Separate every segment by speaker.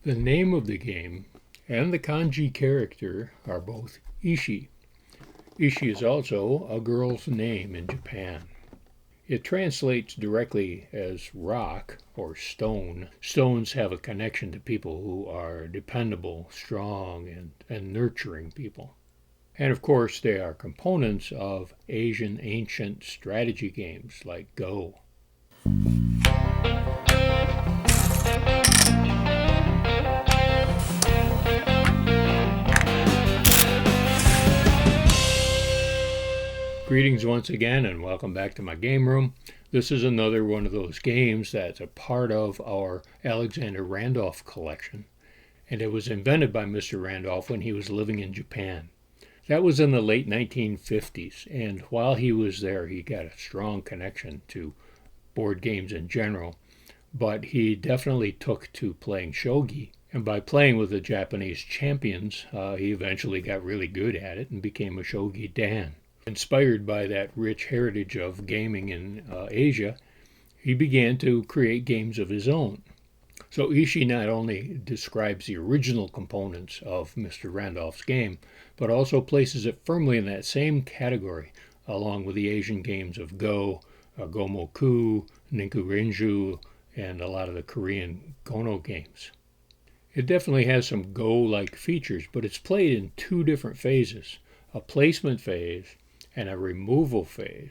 Speaker 1: The name of the game and the kanji character are both Ishi. Ishi is also a girl's name in Japan. It translates directly as rock or stone. Stones have a connection to people who are dependable, strong, and nurturing people. And of course, they are components of Asian ancient strategy games like Go. Greetings once again and welcome back to my game room. This is another one of those games that's a part of our Alexander Randolph collection, and it was invented by Mr. Randolph when he was living in Japan. That was in the late 1950s, and while he was there he got a strong connection to board games in general, but he definitely took to playing shogi, and by playing with the Japanese champions, he eventually got really good at it and became a shogi dan. Inspired by that rich heritage of gaming in Asia, he began to create games of his own. So Ishi not only describes the original components of Mr. Randolph's game, but also places it firmly in that same category, along with the Asian games of Go, Gomoku, Ninku-Renju, and a lot of the Korean Gono games. It definitely has some Go-like features, but it's played in two different phases, a placement phase and a removal phase.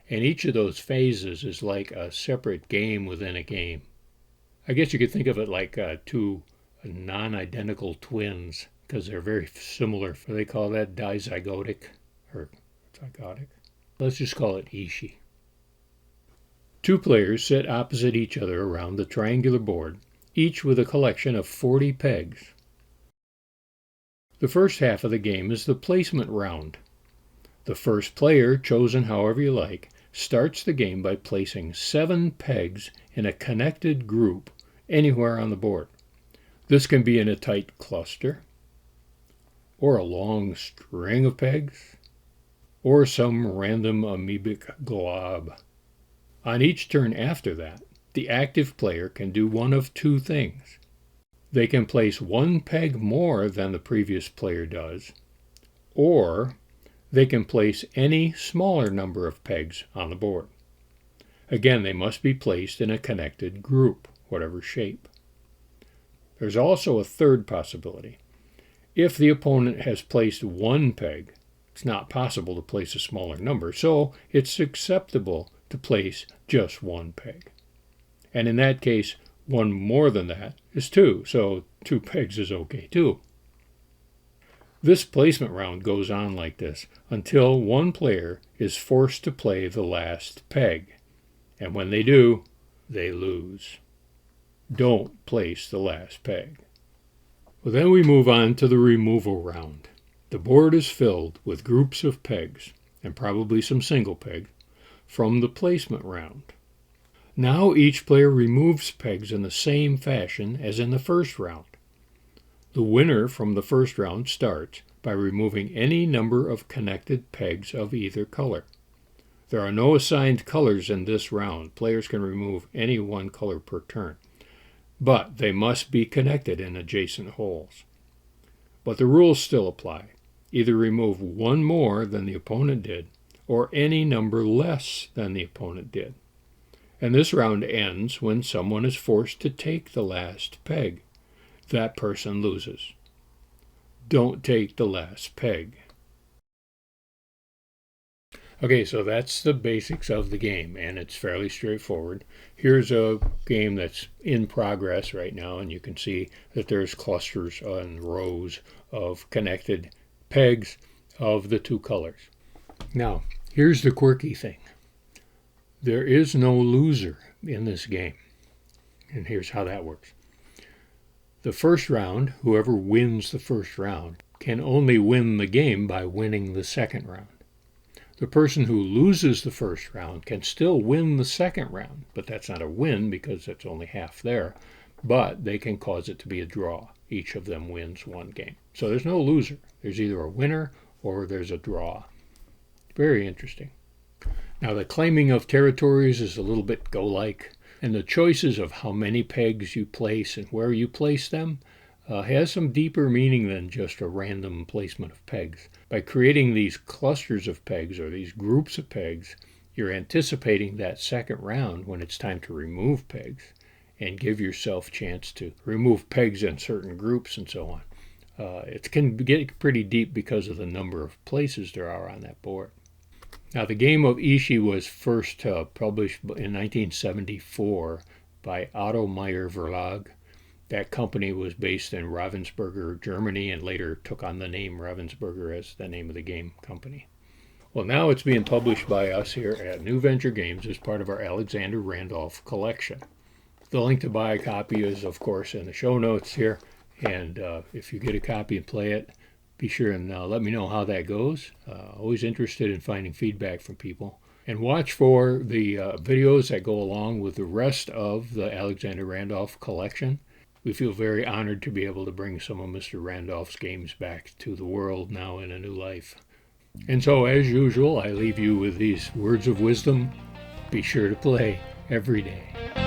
Speaker 1: And each of those phases is like a separate game within a game. I guess you could think of it like two non-identical twins, because they're very similar. They call that dizygotic or zygotic. Let's just call it Ishi. Two players sit opposite each other around the triangular board, each with a collection of 40 pegs. The first half of the game is the placement round. The first player, chosen however you like, starts the game by placing 7 pegs in a connected group anywhere on the board. This can be in a tight cluster, or a long string of pegs, or some random amoebic glob. On each turn after that, the active player can do one of two things. They can place 1 peg more than the previous player does, or they can place any smaller number of pegs on the board. Again, they must be placed in a connected group, whatever shape. There's also a third possibility. If the opponent has placed 1 peg, it's not possible to place a smaller number, so it's acceptable to place just 1 peg. And in that case, 1 more than that is 2, so 2 pegs is okay too. This placement round goes on like this until one player is forced to play the last peg, and when they do, they lose. Don't place the last peg. Well, then we move on to the removal round. The board is filled with groups of pegs, and probably some single pegs, from the placement round. Now each player removes pegs in the same fashion as in the first round. The winner from the first round starts by removing any number of connected pegs of either color. There are no assigned colors in this round. Players can remove any one color per turn, but they must be connected in adjacent holes. But the rules still apply. Either remove 1 more than the opponent did, or any number less than the opponent did. And this round ends when someone is forced to take the last peg. That person loses. Don't take the last peg. Okay, so that's the basics of the game, and it's fairly straightforward. Here's a game that's in progress right now, and you can see that there's clusters and rows of connected pegs of the 2 colors. Now, here's the quirky thing. There is no loser in this game, and here's how that works. The first round, whoever wins the first round, can only win the game by winning the second round. The person who loses the first round can still win the second round, but that's not a win because it's only half there, but they can cause it to be a draw. Each of them wins 1 game. So there's no loser. There's either a winner or there's a draw. Very interesting. Now the claiming of territories is a little bit Go-like. And the choices of how many pegs you place and where you place them has some deeper meaning than just a random placement of pegs. By creating these clusters of pegs or these groups of pegs, you're anticipating that second round when it's time to remove pegs and give yourself a chance to remove pegs in certain groups and so on. It can get pretty deep because of the number of places there are on that board. Now, the game of Ishi was first published in 1974 by Otto Meyer Verlag. That company was based in Ravensburger, Germany, and later took on the name Ravensburger as the name of the game company. Well, now it's being published by us here at NewVenture Games as part of our Alexander Randolph collection. The link to buy a copy is, of course, in the show notes here. And if you get a copy and play it, be sure and let me know how that goes. Always interested in finding feedback from people. And watch for the videos that go along with the rest of the Alexander Randolph collection. We feel very honored to be able to bring some of Mr. Randolph's games back to the world now in a new life. And so, as usual, I leave you with these words of wisdom. Be sure to play every day.